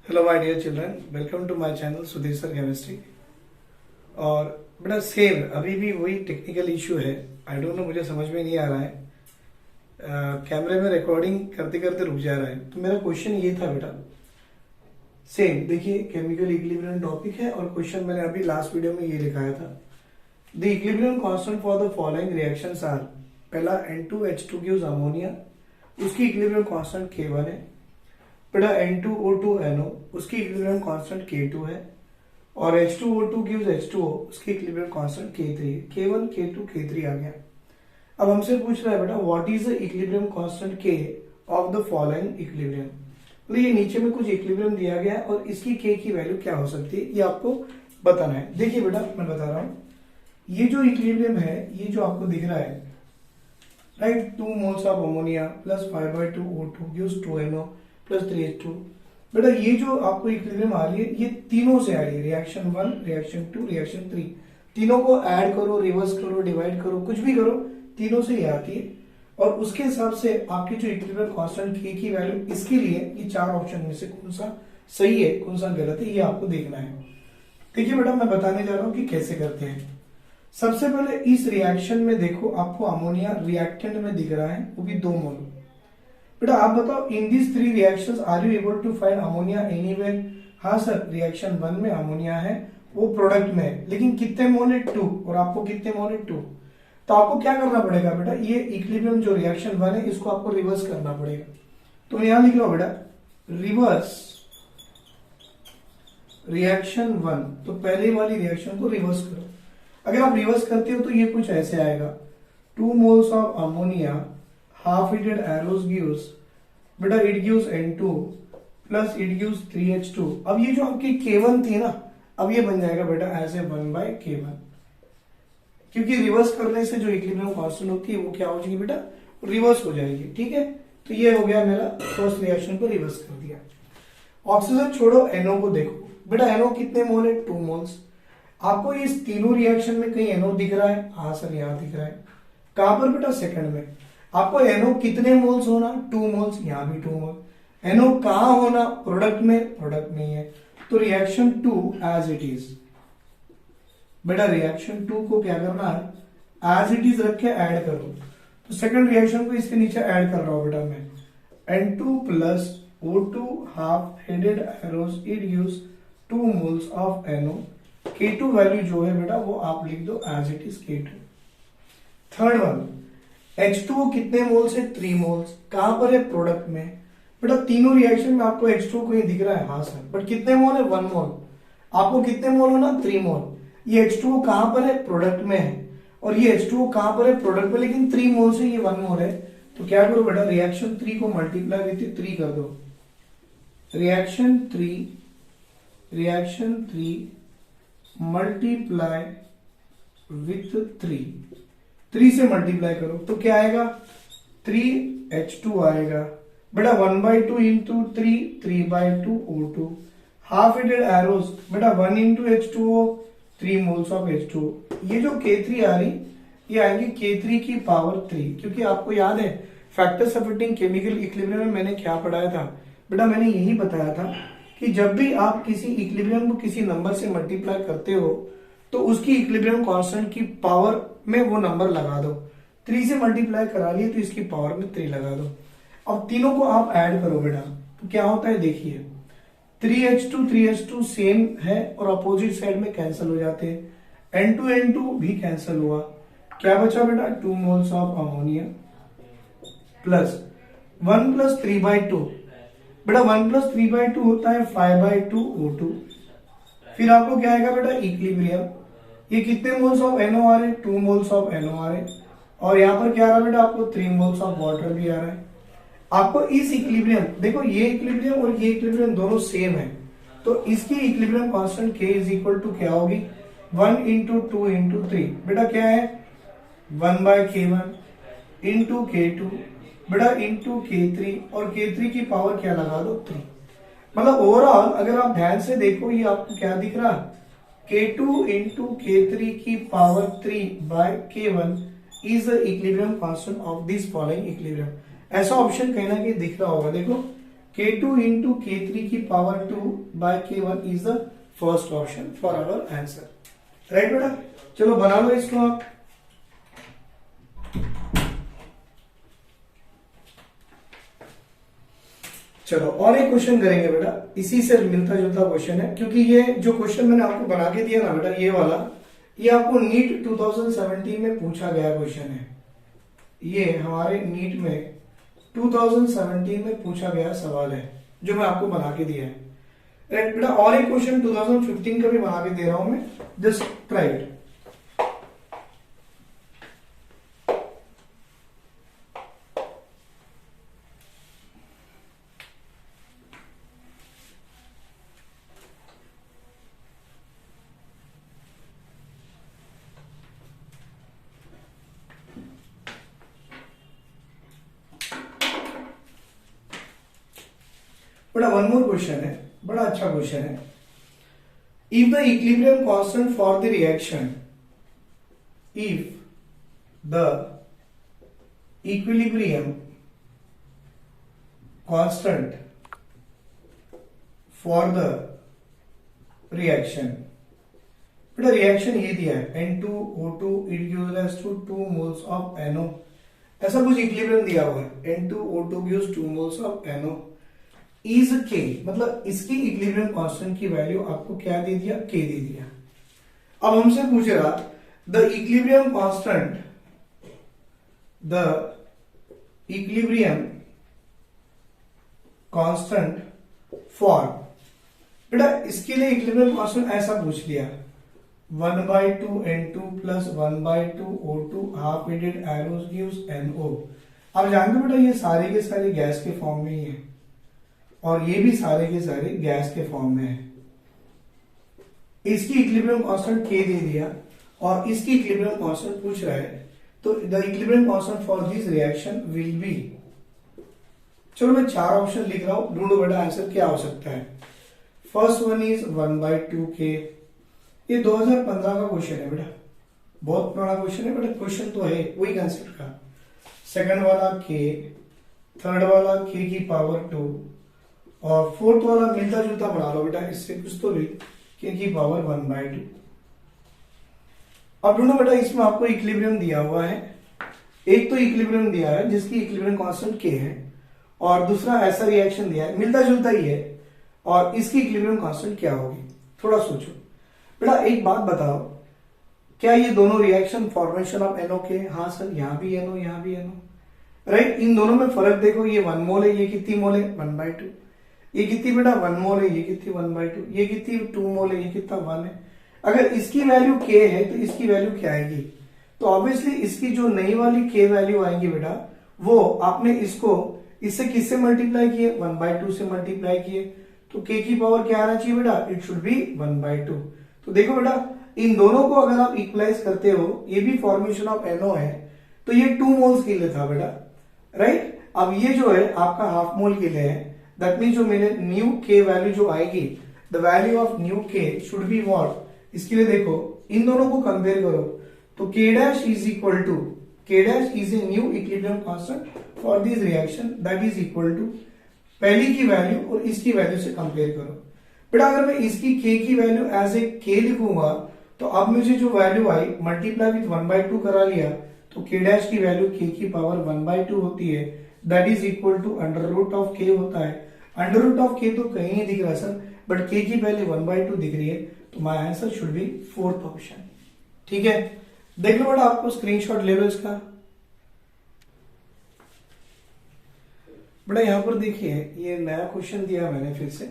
Hello my dear children, welcome to my channel Sudhir chemistry. और बेटा same अभी भी वही टेक्निकल इशू है। आई डोंट नो, मुझे समझ में नहीं आ रहा है। कैमरे में रिकॉर्डिंग करते करते रुक जा रहा है। तो मेरा क्वेश्चन ये था बेटा, सेम देखिए केमिकल इक्विलिब्रियम टॉपिक है और क्वेश्चन मैंने अभी लास्ट वीडियो में ये लिखाया था। The equilibrium constant for the following reactions are, पहला N2H2 गिव्स अमोनिया, उसकी इक्विलिब्रियम कांस्टेंट K1 है। बेटा N2O2NO, उसकी इक्विलिब्रियम कांस्टेंट K2 है। और H2O2 गिव्स H2O, उसकी इक्विलिब्रियम कांस्टेंट K3 है। K1 K2 K3 आ गया। अब हमसे पूछ रहा है बेटा what is the equilibrium constant K of the following equilibrium. मतलब ये नीचे में कुछ इक्विलिब्रियम दिया गया है और इसकी K की वैल्यू क्या हो सकती है ये आपको बताना है। देखिए बेटा मैं बता रहा हूँ, ये जो इक्विलिब्रियम है ये जो आपको दिख रहा है, right, 2 moles of ammonia plus 5/2O2 gives 2NO plus 3H2। बेटा ये जो आपको इक्विलिब्रियम आ रही है ये तीनों से आ रही है, रिएक्शन 1, रिएक्शन 2, रिएक्शन 3। तीनों को ऐड करो, रिवर्स करो, डिवाइड करो, कुछ भी करो, तीनों से ये आती है। और उसके हिसाब से आपकी जो इक्विलिब्रियम कांस्टेंट K की वैल्यू, इसके लिए ये चार ऑप्शन में से कौन सा सही है कौन सा गलत है ये आपको देखना है। देखिए बेटा मैं बताने जा रहा हूं कि कैसे करते हैं। सबसे पहले इस रिएक्शन में देखो आपको अमोनिया रिएक्टेंट में दिख रहा है, वो भी 2 मोल। बेटा आप बताओ in this 3 reactions are you able to find ammonia anywhere. हाँ सर, रिएक्शन 1 में अमोनिया है, वो प्रोडक्ट में है, लेकिन कितने मोल है 2, और आपको कितने मोल है 2। तो आपको क्या करना पड़ेगा बेटा, ये इक्विलिब्रियम जो रिएक्शन 1 है इसको आपको रिवर्स करना पड़ेगा। तो यहां लिख लो बेटा रिवर्स रिएक्शन 1, तो पहले वाली रिएक्शन को रिवर्स करो। अगर आप रिवर्स करते हो तो ये कुछ ऐसे आएगा, 2 moles of ammonia, half heated arrows gives, बेटा it gives N2 plus it gives 3H2। अब ये जो आपकी K1 थी ना, अब ये बन जाएगा बेटा ऐसे 1/K1, क्योंकि रिवर्स करने से जो इक्विलिब्रियम कांस्टेंट होती है वो क्या हो जाएगी बेटा, रिवर्स हो जाएगी। ठीक है, तो ये हो गया मेरा फर्स्ट रिएक्शन को रिवर्स कर दिया। ऑक्सीजन छोड़ो, NO को देखो। बेटा NO कितने मोल है, 2 मोल्स। आपको इस तीनों रिएक्शन में कहीं NO दिख रहा है? हाँ सर यहाँ दिख रहा है। कहां पर बेटा, सेकंड में। आपको NO कितने मोल्स होना, 2 मोल्स, यहां भी 2 मोल। NO कहां होना, प्रोडक्ट में, प्रोडक्ट में है। तो रिएक्शन 2 एज इट इज। बेटा रिएक्शन 2 को क्या करना है, एज इट इज रख के ऐड करो। तो सेकंड रिएक्शन को इसके नीचे ऐड कर रहा हूं बेटा मैं, N2 plus O2 half headed arrows it gives 2 moles of NO। K2 value जो है बेटा वो आप लिख दो as it is K2। Third one, H2O कितने मोल्स है, 3 मोल्स। कहां पर है, प्रोडक्ट में। बेटा तीनों रिएक्शन में आपको H2O को ही दिख रहा है, हाँ सर, बट कितने मोल है, 1 मोल। आपको कितने मोल होना, 3 मोल। ये H2O कहां पर है, प्रोडक्ट में है, और ये H2O कहां पर है, प्रोडक्ट में, लेकिन 3 मोल से ये 1 मोल है। तो क्या करो बेटा, रिएक्शन 3 को मल्टीप्लाई विथ 3 कर दो। रिएक्शन 3 मल्टीप्लाई विथ 3 से मल्टीप्लाई करो तो क्या आएगा, 3H2 आएगा। बेटा 1/2 into 3/2 O2 half headed arrows, बेटा 1 into H2O 3 moles of H2O। ये जो K3 आ रही ये आएंगी K3 की पावर 3, क्योंकि आपको याद है फैक्टर्स अफेक्टिंग केमिकल इक्विलिब्रियम में मैंने क्या पढ़ाया था बेटा, मैंने यही बताया था कि जब भी आप किसी इक्विलिब्रियम को किसी नंबर से मल्टीप्लाई करते हो तो उसकी इक्विलिब्रियम कांस्टेंट की पावर में वो नंबर लगा दो। 3 से मल्टीप्लाई करा लिए तो इसकी पावर में 3 लगा दो। अब तीनों को आप ऐड करो बेटा, तो क्या होता है देखिए, 3H2 सेम है और अपोजिट साइड में कैंसिल हो जाते हैं। N2 भी कैंसिल हुआ, क्या बचा बेटा, 2 moles of ammonia plus 1 plus 3/2। बेटा 1 प्लस 3/2 होता है 5/2 O2। फिर आपको क्या आएगा बेटा, इक्विलिब्रियम। ये कितने मोल्स ऑफ NO आ रहे हैं, 2 मोल्स ऑफ NO आ रहे हैं, और यहाँ पर क्या आ रहा है बेटा, आपको 3 मोल्स ऑफ वाटर भी आ रहा है। आपको इस इक्विलिब्रियम, देखो ये इक्विलिब्रियम और ये इक्विलिब्रियम दोनों सेम है, तो इसकी equilibrium constant K is equal to क्या होगी, 1 इंटू 2 इंटू 3। बेटा क्या है, 1/K1 इंटू K2, बेटा इंटू K3, और K3 की पावर क्या लगा दो, 3। मतलब ओवरऑल अगर आप ध्यान से देखो ये आपको क्या दिख रहा है, K2 इंटू K3 की power 3/K1 is the equilibrium constant of this following equilibrium. ऐसा ऑप्शन कहीं ना कहीं दिख रहा होगा, देखो K2 into K3 की power 2 by K1 is the first option for our answer. Right बेटा, चलो बना लो इसको आप। चलो और एक क्वेश्चन करेंगे बेटा, इसी से मिलता जुलता क्वेश्चन है, क्योंकि ये जो क्वेश्चन मैंने आपको बना के दिया ना बेटा, ये वाला, ये आपको नीट 2017 में पूछा गया क्वेश्चन है। ये हमारे नीट में 2017 में पूछा गया सवाल है जो मैं आपको बना के दिया है। राइट बेटा, और एक क्वेश्चन 2015 का भी बना के दे रहा हूं मैं, जस्ट ट्राई इट। बड़ा वन मोर क्वेश्चन है, बड़ा अच्छा क्वेश्चन है। If the equilibrium constant for the reaction, if the equilibrium constant for the reaction, बेटा रिएक्शन ये दिया है N2O2 it gives to 2 moles of NO, ऐसा कुछ इक्विलिब्रियम दिया हुआ है। N2O2 gives 2 moles of NO is K, मतलब इसकी इक्विलिब्रियम कांस्टेंट की वैल्यू आपको क्या दे दिया, K दे दिया। अब हमसे पूछ रहा the equilibrium constant, the equilibrium constant for, बेटा इसके लिए इक्विलिब्रियम कांस्टेंट ऐसा पूछ लिया 1/2 N2 plus 1/2 O2 half weighted arrows gives NO। आप जानते हो बेटा ये सारे के सारे गैस के फॉर्म में ही है, और ये भी सारे के सारे गैस के फॉर्म में है। इसकी इक्विलिब्रियम कांस्टेंट K दे दिया और इसकी इक्विलिब्रियम कांस्टेंट पूछ रहा है, तो the equilibrium constant for this reaction will be, चलो मैं 4 ऑप्शन लिख रहा हूं, ढूंढो बेटा आंसर क्या हो सकता है। फर्स्ट वन इज 1/2K, ये 2015 का क्वेश्चन है बेटा, बहुत पुराना क्वेश्चन है बेटा, क्वेश्चन तो है वही कंसेप्ट का। सेकंड वाला K, थर्ड वाला K की पावर 2, और फोर्थ वाला मिलता जुलता बना लो बेटा, इससे कुछ तो भी K की पावर 1/2। अब ढूंढो बेटा, इसमें आपको इक्विलिब्रियम दिया हुआ है, एक तो इक्विलिब्रियम दिया है जिसकी इक्विलिब्रियम कांस्टेंट K है, और दूसरा ऐसा रिएक्शन दिया है मिलता जुलता ही है, और इसकी इक्विलिब्रियम कांस्टेंट क्या होगी, थोड़ा सोचो बेटा। एक बात बताओ, क्या ये दोनों रिएक्शन फॉर्मेशन ऑफ NO के? हाँ सर, यहां भी NO यहां भी NO, राइट। इन दोनों में फर्क देखो, ये 1 मोल है, ये कितनी मोल है 1/2, ये कितनी बेटा 1 मोल है, ये कितनी 1/2, ये कितनी 2 मोल है, ये कितना 1 है। अगर इसकी वैल्यू K है तो इसकी वैल्यू क्या आएगी, तो ऑब्वियसली इसकी जो नई वाली K वैल्यू आएगी बेटा, वो आपने इसको इससे किससे मल्टीप्लाई किए, 1/2 से मल्टीप्लाई किए, तो K की पावर क्या आना चाहिए बेटा, इट शुड बी 1/2। तो देखो बेटा, इन दोनों को अगर आप इक्वलाइज करते हो, ये भी फॉर्मेशन ऑफ NO है, तो ये 2 मोल्स के लिए था बेटा, राइट। अब ये जो है आपका हाफ मोल के लिए है, दैट मीन जो मेरे न्यू K वैल्यू जो आएगी, the value of new K should be what, इसके लिए देखो इन दोनों को कंपेयर करो, तो K dash is equal to, K dash is a new equilibrium constant for this reaction, that is equal to पहली की वैल्यू और इसकी वैल्यू से कंपेयर करो। बेटा अगर मैं इसकी K की वैल्यू एज ए K लिखूंगा, तो अब मुझे जो वैल्यू आई मल्टीप्लाई विथ 1/2 करा लिया, तो K डैश की वैल्यू K की पावर 1/2 होती है, that is equal to under root of K होता है। अंडर रूट ऑफ K तो कहीं नहीं दिख रहा सर, बट K की वैल्यू 1/2 दिख रही है, तो my answer should be fourth option. ठीक है, देख लो बेटा, आपको स्क्रीनशॉट ले लो इसका। बेटा यहां पर देखिए, ये नया क्वेश्चन दिया मैंने फिर से,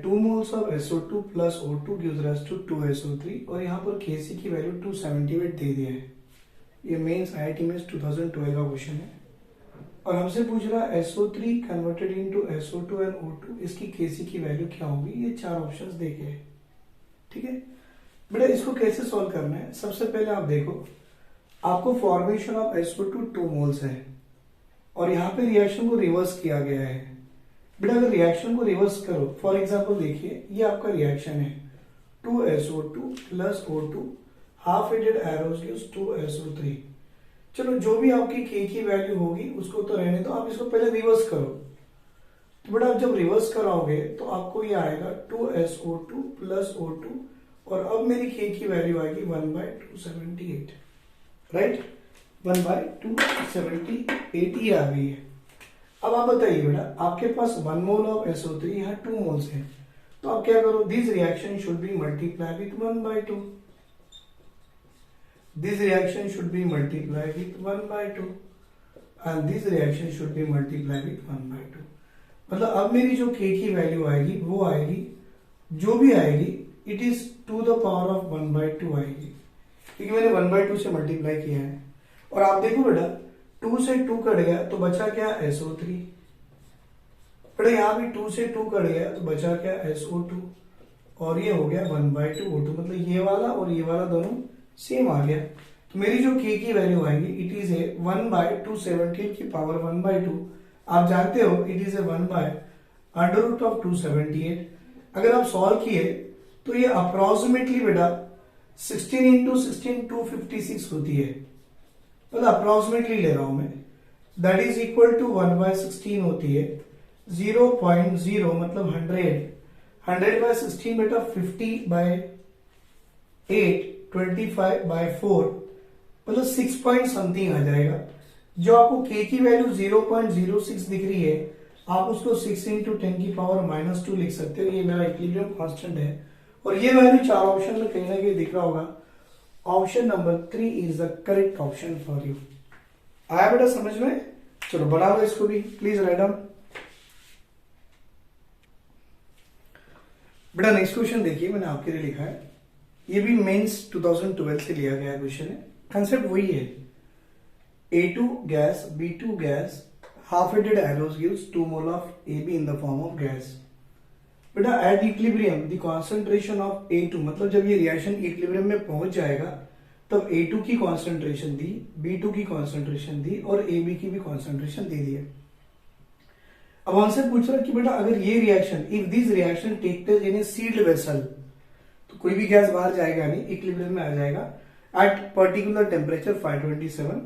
2 moles of SO2 plus O2 gives rise to 2SO3, और यहाँ पर Kc की वैल्यू 278 दे दिया है। ये मेंस IIT में 2012 का क्वेश्चन है, और हमसे पूछ रहा है SO3 converted into SO2 and O2, इसकी Kc की वैल्यू क्या होगी। ये 4 ऑप्शंस देखे, ठीक है बेटा। इसको कैसे सॉल्व करना है, सबसे पहले आप देखो, आपको फॉर्मेशन ऑफ SO2 2 मोल्स है, और यहाँ पे रिएक्शन को रिवर्स किया गया है। बेटा अगर रिएक्शन को रिवर्स करो, फॉर एग्जांपल देखिए, ये आपका रिएक्शन है 2SO2 plus O2 half weighted arrows gives 2SO3। चलो जो भी आपकी K की वैल्यू होगी उसको तो रहने दो, आप इसको पहले रिवर्स करो, तो बेटा आप जब रिवर्स कराओगे तो आपको ये आएगा 2SO2 प्लस O2, और अब मेरी K की वैल्यू आएगी 1/278, राइट, 1/278 ये आ गई है। अब आप बताइए बेटा, आपके पास 1 मोल ऑफ SO3 यहाँ 2 मोल्स है, तो आप क्या करो, this reaction should be multiply with 1/2, this reaction should be multiply with 1/2 and this reaction should be multiply with 1/2। मतलब अब मेरी जो K की वैल्यू आएगी वो आएगी, जो भी आएगी it is to the power of 1/2 आएगी, क्योंकि मैंने 1/2 से मल्टीप्लाई किया है। और आप देखो बेटा 2 से 2 कट गया तो बचा क्या, SO3। बेटा यहाँ भी 2 से 2 कट गया तो बचा क्या, SO2, और ये हो गया 1/2 O2, मतलब ये वाला और ये वाला दोनों सेम आ गया। तो मेरी जो K की वैल्यू आएगी इट इज ए 1/278 की पावर 1/2। आप जानते हो इट इज ए 1/√278। अगर आप सॉल्व किए तो ये अप्रोक्सीमेटली बेटा 16 इंटू 16 256 होती है, मतलब अप्रोक्सीमेटली ले रहा हूं मैं, दैट इज इक्वल टू 1/16 होती है, 0.0 मतलब 100/16 बेटा 50/8 25/4 मतलब 6 पॉइंट समथिंग आ जाएगा। जो आपको K की वैल्यू 0.06 दिख रही है, आप उसको 6 इंटू 10 की पावर -2 लिख सकते हो। ये मेरा इक्विलिब्रियम कांस्टेंट है, और ये वैल्यू 4 ऑप्शन में कहीं ना कहीं दिख रहा होगा। Option number 3 is the correct option for you. आया बेटा समझ में? चलो बना लो इसको भी, प्लीज राइट डाउन। बेटा नेक्स्ट क्वेश्चन देखिए, मैंने आपके लिए लिखा है, ये भी मेंस 2012 से लिया गया क्वेश्चन है। कंसेप्ट वही है, A2 gas, B2 gas, half-headed arrows gives 2 mole of AB in the form of gas. बेटा at equilibrium the concentration of A2, मतलब जब ये रिएक्शन इक्विलिब्रियम में पहुंच जाएगा तब A2 की कॉन्सेंट्रेशन दी, B2 की कॉन्सेंट्रेशन दी और AB की भी कॉन्सेंट्रेशन दे दी है। अब हमसे पूछ रहा है कि बेटा अगर ये reaction, if this reaction take place in a sealed vessel, तो कोई भी गैस बाहर जाएगा नहीं, इक्विलिब्रियम में आ जाएगा at particular temperature 527,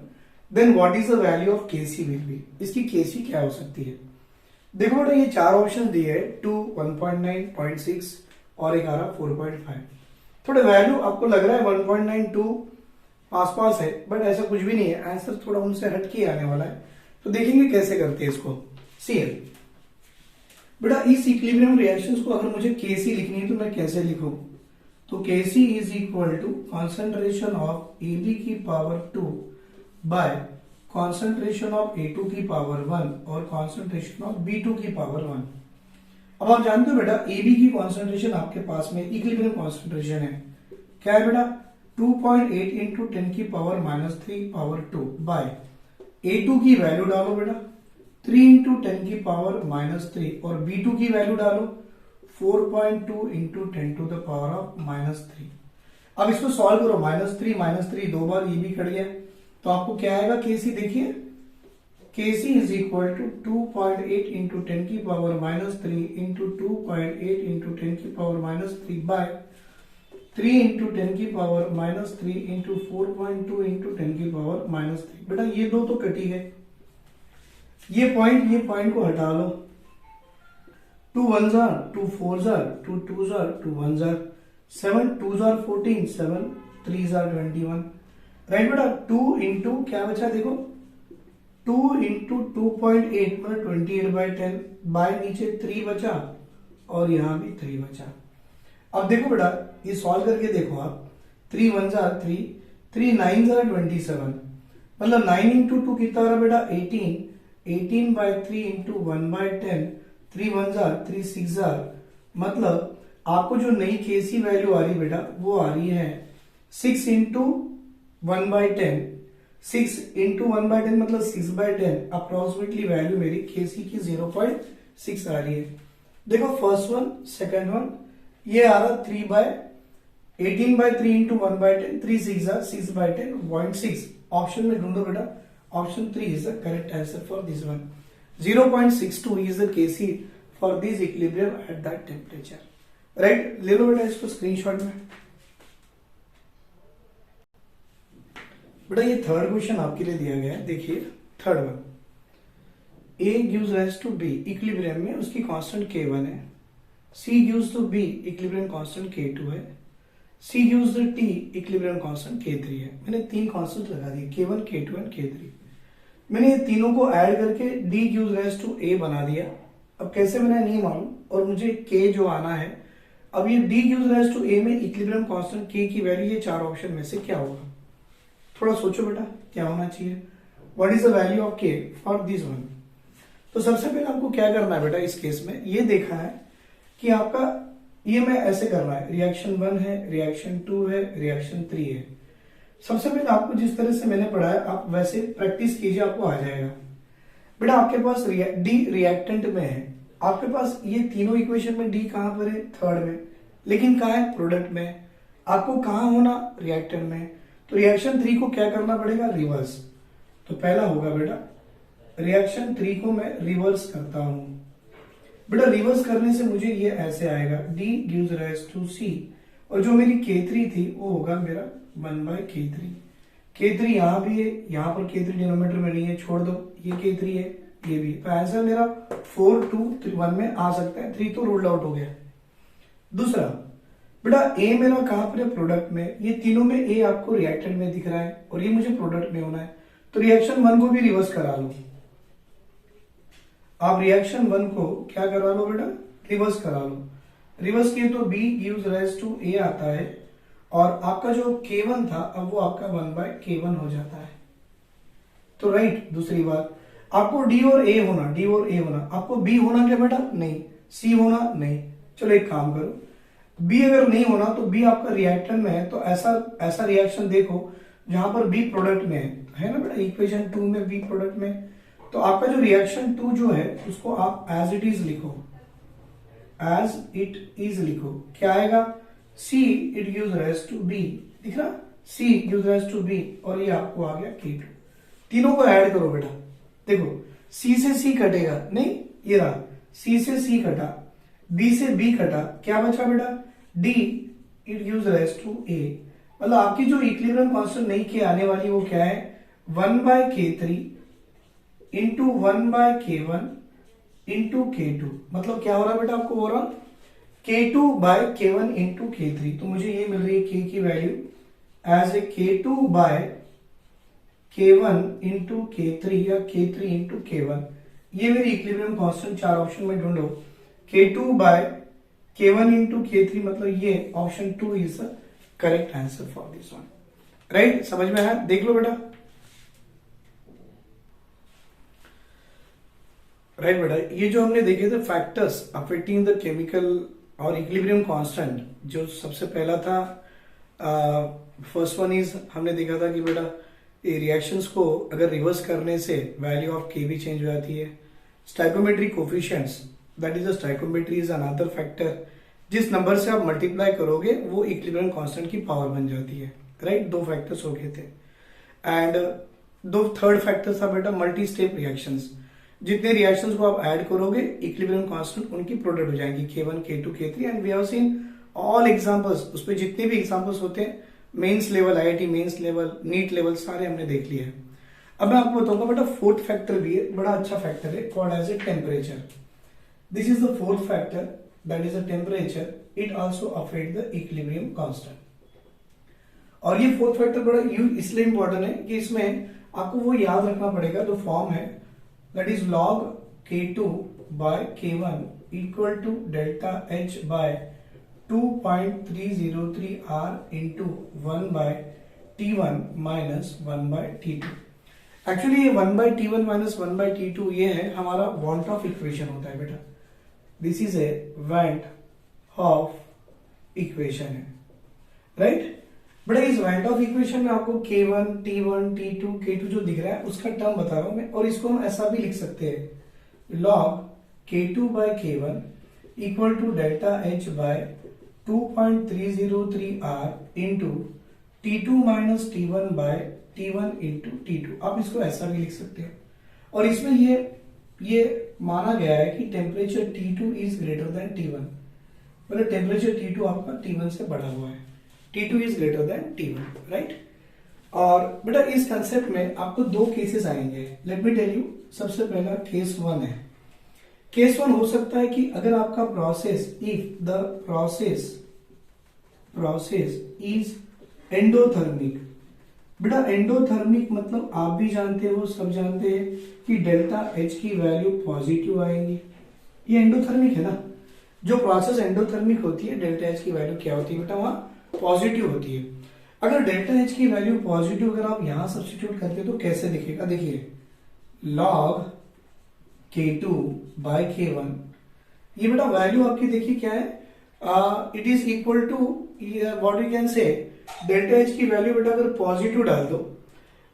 then what is the value of Kc will be. इसकी Kc क्या हो सकती है? देखो बेटा ये 4 ऑप्शन दिए है, 2, 1.9, 0.6 और एक आ रहा 4.5। थोड़ा वैल्यू आपको लग रहा है 1.92 आसपास है, बट ऐसा कुछ भी नहीं है, आंसर थोड़ा उनसे हट के आने वाला है। तो देखेंगे कैसे करते हैं इसको। सी बेटा इस इक्विलिब्रियम रिएक्शंस को अगर मुझे Kc लिखनी है तो मैं कैसे लिखूं? तो Kc is equal to concentration of AB की power 2 by concentration of A2 की पावर 1 और कॉन्सेंट्रेशन ऑफ B2 की पावर 1। अब आप जानते हो बेटा AB की कॉन्सेंट्रेशन आपके पास में इक्विलिब्रियम कॉन्सेंट्रेशन है, क्या है बेटा, 2.8 इंटू 10 की पावर -3 पावर 2 बाय A2 की वैल्यू डालो बेटा 3 इंटू 10 की पावर -3 और B2 की वैल्यू डालो 4.2 into 10 to the power of -3। अब इसको सॉल्व करो, -3 दो बार ये भी कट गया, तो आपको क्या आएगा Kc, देखिए Kc is equal to 2.8 into 10 की पावर -3 इंटू 2.8 इंटू 10 की पावर -3 बाय 3 इंटू 10 की पावर -3 इंटू 4.2 इंटू 10 की पावर -3। बेटा ये दो तो कटी है, ये पॉइंट को हटा लो, 2 1 jar 2 4 jar 2 2 jar 2 1 jar 7 2 jar 14 7 3 jar 21, right बेटा। 2 इंटू क्या बचा, देखो 2 इंटू 2.8 मतलब 28/10 बाय नीचे 3 बचा और यहां भी 3 बचा। अब देखो बेटा ये सॉल्व करके देखो आप, 3 1 जार 3 3 9 जार 27 मतलब 9 इंटू 2 कितना रहा बेटा 18 18/3 इंटू 1/10 3 1 जार 3 6 जार, मतलब आपको जो नई Kc वैल्यू आ रही बेटा वो आ रही है 6 इंटू 1/10, 6 इंटू 1/10 मतलब 6/10, अप्रोक्सीमेटली वैल्यू मेरी Kc की 0.6 आ रही है। देखो फर्स्ट वन सेकंड वन ये आ रहा 18/3 इंटू 1/10 3 6 जार 6/10 0.6। ऑप्शन में ढूंढो बेटा, option 3 is the correct answer for this one. 0.62 is the Kc for this equilibrium at that temperature, right. ले लो बेटा इसको स्क्रीनशॉट में। बेटा ये थर्ड क्वेश्चन आपके लिए दिया गया है, देखिए third one, A gives rise to B equilibrium में उसकी कांस्टेंट K1 है, C gives to B equilibrium constant K2 है, C gives to T equilibrium constant K3 है। मैंने तीन कांस्टेंट लगा दिए K1, K2 एंड K3। मैंने ये तीनों को ऐड करके D gives rise to A बना दिया। अब कैसे बनाया नहीं मालूम, और मुझे K जो आना है। अब ये D gives rise to A में इक्विलिब्रियम कांस्टेंट K की वैल्यू ये चार ऑप्शन में से क्या होगा, थोड़ा सोचो बेटा क्या होना चाहिए। What is the value of K for this one. तो सबसे पहले आपको क्या करना है बेटा, इस केस में ये देखा है कि आपका ये मैं ऐसे करना है, रिएक्शन 1 है, रिएक्शन 2 है, रिएक्शन 3 है। सबसे पहले आपको जिस तरह से मैंने पढ़ाया आप वैसे प्रैक्टिस कीजिए, आपको आ जाएगा। बेटा आपके पास डी रिएक्टेंट में है, आपके पास ये तीनों इक्वेशन में डी कहां पर है, थर्ड में, लेकिन कहां है, प्रोडक्ट में। आपको कहां होना, रिएक्टेंट में। तो रिएक्शन 3 को क्या करना पड़ेगा, रिवर्स। तो पहला होगा बेटा रिएक्शन 3 को मैं रिवर्स करता हूं। बेटा रिवर्स करने से मुझे ये ऐसे आएगा, D gives rise to C, और जो मेरी K3 थी वो होगा मेरा 1/K3। K3 यहां भी है, यहां पर K3 डिनोमिनेटर में नहीं है, छोड़ दो, ये K3 है, ये भी। तो आंसर मेरा 4, 2, 1 में आ सकता है, 3 तो रूल्ड आउट हो गया। दूसरा बेटा A मेरा कहां पर है, प्रोडक्ट में। ये तीनों में A आपको रिएक्टेंट में दिख रहा है और ये मुझे प्रोडक्ट में होना है, तो रिएक्शन 1 को भी रिवर्स करा लो। आप रिएक्शन 1 को क्या करा लो बेटा, रिवर्स करा लो। रिवर्स किए तो B gives rise to A आता है, और आपका जो K1 था अब वो आपका 1/K1 हो जाता है। तो राइट, दूसरी बात आपको D और A होना, D और A होना। आपको B होना क्या बेटा, नहीं। C होना, नहीं। चलो एक काम करो, B अगर नहीं होना तो B आपका रिएक्टेंट में है, तो ऐसा रिएक्शन देखो जहां पर B प्रोडक्ट में है ना बेटा, इक्वेशन 2 में B प्रोडक्ट में। तो आपका जो रिएक्शन 2 जो है उसको आप एज इट इज लिखो, एज इट इज लिखो। क्या आएगा, C it gives rise to B, दिख रहा, C gives rise to B, और ये आपको आ गया K2। तीनों को ऐड करो बेटा, देखो C से C कटेगा, नहीं ये रहा, C से C कटा, B से B कटा, क्या बचा बेटा, D it gives rise to A। मतलब आपकी जो इक्विलिब्रियम कांस्टेंट नहीं के आने वाली वो क्या है, 1/K3 into 1/K1 into K2। मतलब क्या हो रहा है बेटा, आपको हो रहा K2/K1 इंटू K3। तो मुझे ये मिल रही है K की value as a K2/K1 into K3 या K3 इंटू K1। ये मेरी इक्विलिब्रियम कांस्टेंट चार ऑप्शन में ढूंढो, K2/K1 इंटू K3, मतलब ये option 2 is the correct answer for this one. Right, समझ में आया, देख लो बेटा। राइट बेटा, ये जो हमने देखे थे फैक्टर्स अफेक्टिंग द केमिकल और इक्विलिब्रियम कांस्टेंट, जो सबसे पहला था फर्स्ट वन इज, हमने देखा था कि बेटा ये रिएक्शंस को अगर रिवर्स करने से वैल्यू ऑफ के भी चेंज हो जाती है। Stoichiometry coefficients, that is the stoichiometry is another factor, जिस नंबर से आप मल्टीप्लाई करोगे वो इक्विलिब्रियम कांस्टेंट की पावर बन जाती है। राइट, दो फैक्टर्स हो गए थे। एंड दो थर्ड फैक्टर था बेटा मल्टी स्टेप रिएक्शंस, जितने रिएक्शंस को आप ऐड करोगे इक्विलिब्रियम कांस्टेंट उनकी प्रोडक्ट हो जाएंगी, K1, K2, K3, and we have seen all examples. उसपे जितने भी एग्जांपल्स होते हैं mains level, IIT mains level, NEET level, सारे हमने देख लिए हैं। अब मैं आपको बताऊंगा बेटा फोर्थ फैक्टर भी है, बड़ा अच्छा फैक्टर है, called as a temperature. This is the fourth factor, that is the temperature. It also affect the equilibrium constant. और ये फोर्थ फैक्टर बड़ा इसलिए इंपॉर्टेंट है कि इसमें आपको वो याद रखना पड़ेगा, जो फॉर्म है that is log K2/K1 equal to delta H by 2.303 R into 1/T1 minus 1/T2। Actually ये 1/T1 minus 1/T2 ये है हमारा वांट ऑफ इक्वेशन होता है बेटा। This is a want of equation है, राइट। बड़ा इस वांट ऑफ इक्वेशन में आपको K1, T1, T2, K2 जो दिख रहा है उसका टर्म बता रहा हूं मैं, और इसको हम ऐसा भी लिख सकते हैं, log K2/K1 equal to delta H by 2.303 R into T2 minus T1 by T1 into T2। आप इसको ऐसा भी लिख सकते हैं। और इसमें ये माना गया है कि temperature T2 is greater than T1, मतलब टेम्परेचर T2 आपका T1 से बढ़ा हुआ है, T2 is greater than T1, right. और बेटा इस कंसेप्ट में आपको दो केसेस आएंगे, लेट मी टेल यू। सबसे पहला केस 1 है। केस 1 हो सकता है कि अगर आपका process, if the process is endothermic. बेटा एंडोथर्मिक मतलब आप भी जानते हो, सब जानते हैं कि डेल्टा एच की वैल्यू पॉजिटिव आएगी। ये एंडोथर्मिक है ना, जो प्रोसेस एंडोथर्मिक होती है डेल्टा एच की वैल्यू क्या होती है बेटा, वहां पॉजिटिव होती है। अगर डेल्टा एच की वैल्यू पॉजिटिव अगर आप यहां सब्स्टिट्यूट करते हो तो कैसे दिखेगा, देखिए log K2 by K1, ये बेटा वैल्यू आपकी देखिए क्या है, it is equal to what you can say delta H की वैल्यू बेटा अगर पॉजिटिव डाल दो,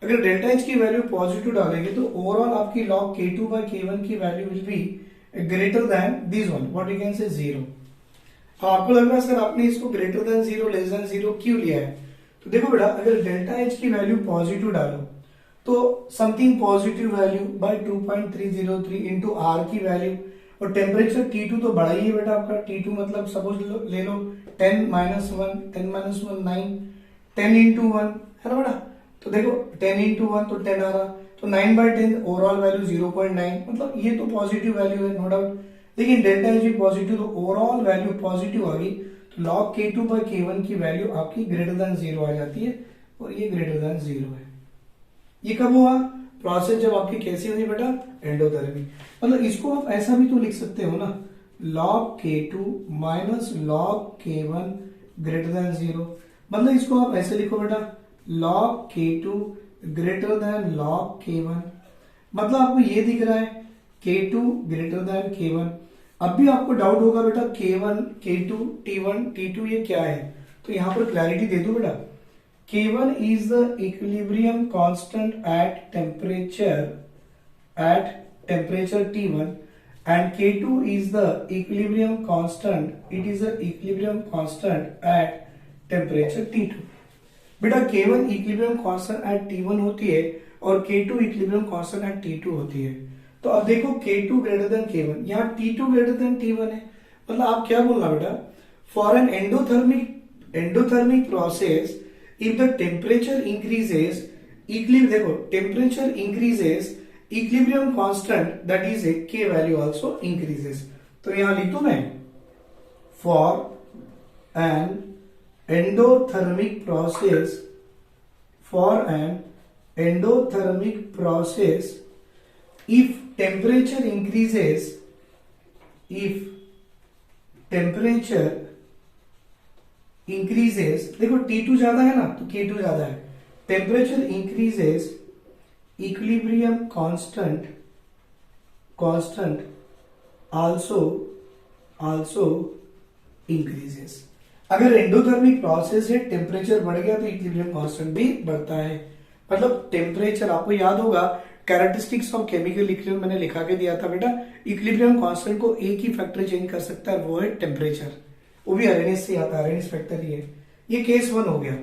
अगर डेल्टा एच की वैल्यू पॉजिटिव डालेंगे तो ओवरऑल आपकी log K2 by K1 की value will be greater than this one, what you can say 0। आपको लग रहा है सर आपने इसको ग्रेटर देन 0 लेस देन 0 क्यों लिया है, तो देखो बेटा अगर डेल्टा एच की वैल्यू पॉजिटिव डालो तो something positive value by 2.303 into R की वैल्यू, और टेम्परेचर T2 तो बड़ा ही है बेटा आपका, T2 मतलब सपोज ले लो 10 माइनस 1 10 माइनस 1 9, 10 इंटू 1 है ना बेटा, तो देखो 10 इंटू 1 तो 10 आ रहा, तो 9 बाय 10 ओवरऑल वैल्यू 0.9, मतलब ये तो पॉजिटिव वैल्यू है नो डाउट, लेकिन डेल्टा एच भी पॉजिटिव तो ओवरऑल वैल्यू पॉजिटिव आ गई, तो log K2 by K1 की वैल्यू आपकी ग्रेटर देन 0 आ जाती है, और ये ग्रेटर देन 0 है। ये कब हुआ, प्रोसेस जब आपकी कैसी होगी बेटा, एंडोथर्मिक। मतलब इसको आप ऐसा भी तो लिख सकते हो ना, log K2 minus log K1 greater than 0, मतलब इसको आप ऐसे लिखो बेटा log K2 greater than log K1, मतलब आपको ये दिख रहा है K2 ग्रेटर देन K1। अब भी आपको डाउट होगा बेटा K1 K2 T1 T2 ये क्या है, तो यहां पर क्लैरिटी दे दो बेटा, K1 is the equilibrium constant at temperature T1 and K2 is the equilibrium constant, it is the equilibrium constant at temperature T2। बेटा K1 equilibrium constant at T1 होती है और K2 equilibrium constant at T2 होती है। तो अब देखो K2 greater than K1, यहाँ T2 greater than T1 है, मतलब आप क्या बोलना बेटा, for an endothermic process if the temperature increases, देखो temperature increases, equilibrium constant that is a K value also increases। तो यहां लिख दूं मैं, for an endothermic process if temperature increases, देखो T2 ज्यादा है ना तो K2 ज्यादा है, temperature increases equilibrium constant also increases. अगर एंडोथर्मिक प्रोसेस है टेम्परेचर बढ़ गया तो इक्विलिब्रियम कांस्टेंट भी बढ़ता है। मतलब टेम्परेचर आपको याद होगा, कैरेक्टरिस्टिक्स ऑफ केमिकल इक्विलिब्रियम मैंने लिखा के दिया था बेटा, इक्विलिब्रियम कांस्टेंट को एक ही फैक्टर चेंज कर सकता है, वो है टेम्परेचर, वो भी अरेनिस से आता है, अरेनिस फैक्टर ही है। ये केस 1 हो गया।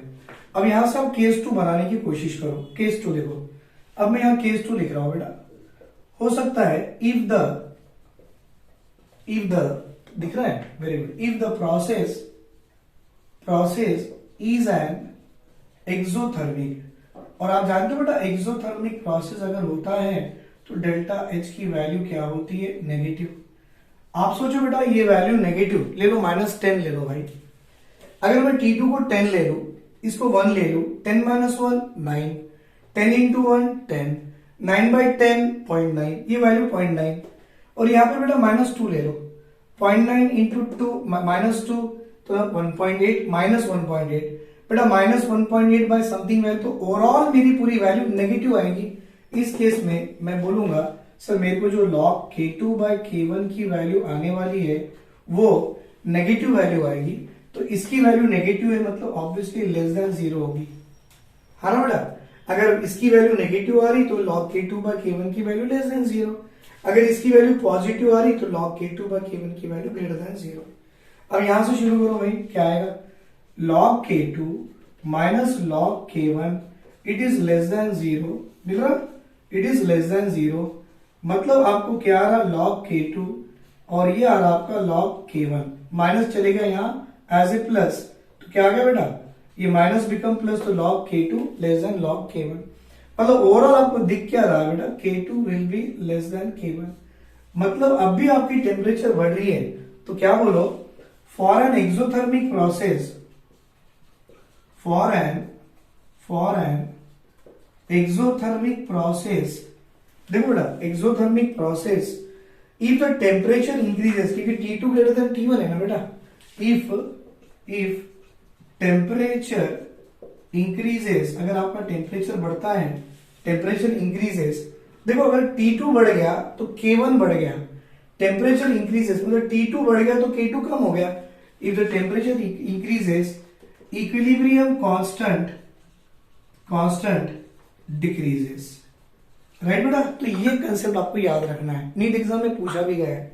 अब यहां से आप केस 2 बनाने की कोशिश करो। केस 2 देखो, अब मैं यहां केस 2 लिख रहा हूं बेटा, हो सकता है इफ द दिख रहा है, very good, if the process is an exothermic, और आप जानते हो बेटा एक्सोथर्मिक प्रोसेस अगर होता है तो डेल्टा एच की वैल्यू क्या होती है, नेगेटिव। आप सोचो बेटा ये वैल्यू नेगेटिव ले लो, -10 ले लो भाई, अगर मैं T2 को 10 ले लू, इसको 1 ले लू, 10 माइनस 1 9, 10 इंटू 1 10, 9 बाई 10 0.9, ये वैल्यू 0.9, और यहां पे बेटा -2 ले लो, 0.9 इंटू 2 -2 तो 1.8 माइनस 1.8, बेटा -1.8 बाय समथिंग वैल्यू, तो ओवरऑल मेरी पूरी वैल्यू नेगेटिव आएगी। इस केस में मैं बोलूंगा सर मेरे को जो log K2 by K1 की वैल्यू आने वाली है वो नेगेटिव वैल्यू आएगी, तो इसकी वैल्यू नेगेटिव है मतलब ऑब्वियसली लेस देन 0 होगी, है ना बेटा। अगर इसकी वैल्यू नेगेटिव आ रही तो log K2 by K1 की वैल्यू लेस देन 0, अगर इसकी वैल्यू पॉजिटिव आ रही तो log K2 by K1 की वैल्यू ग्रेटर देन 0। अब यहां से शुरू करो भाई, क्या आएगा, log K2 minus log K1 it is less than 0, it is less than 0, मतलब आपको क्या आ रहा, log K2 और ये आ रहा आपका log K1, माइनस चलेगा यहाँ एज ए प्लस, तो क्या आ गया बेटा, ये माइनस बिकम प्लस, तो log K2 less than log K1। मतलब ओवरऑल आपको दिख क्या रहा है बेटा, K2 will be less than K1। मतलब अब भी आपकी टेम्परेचर बढ़ रही है, तो क्या बोलो, for an exothermic process, for an exothermic process, देखो बेटा exothermic process, if the temperature increases, क्योंकि T2 ग्रेटर देन T1 है ना बेटा, इफ टेम्परेचर इंक्रीजेस, अगर आपका टेम्परेचर बढ़ता है, टेम्परेचर इंक्रीजेस, देखो अगर T2 बढ़ गया तो K1 बढ़ गया, टेम्परेचर इंक्रीजेस मतलब T2 बढ़ गया तो K2 कम हो गया। If the temperature increases equilibrium constant decreases, right बेटा। तो ये कंसेप्ट आपको याद रखना है, नीट एग्जाम में पूछा भी गया है।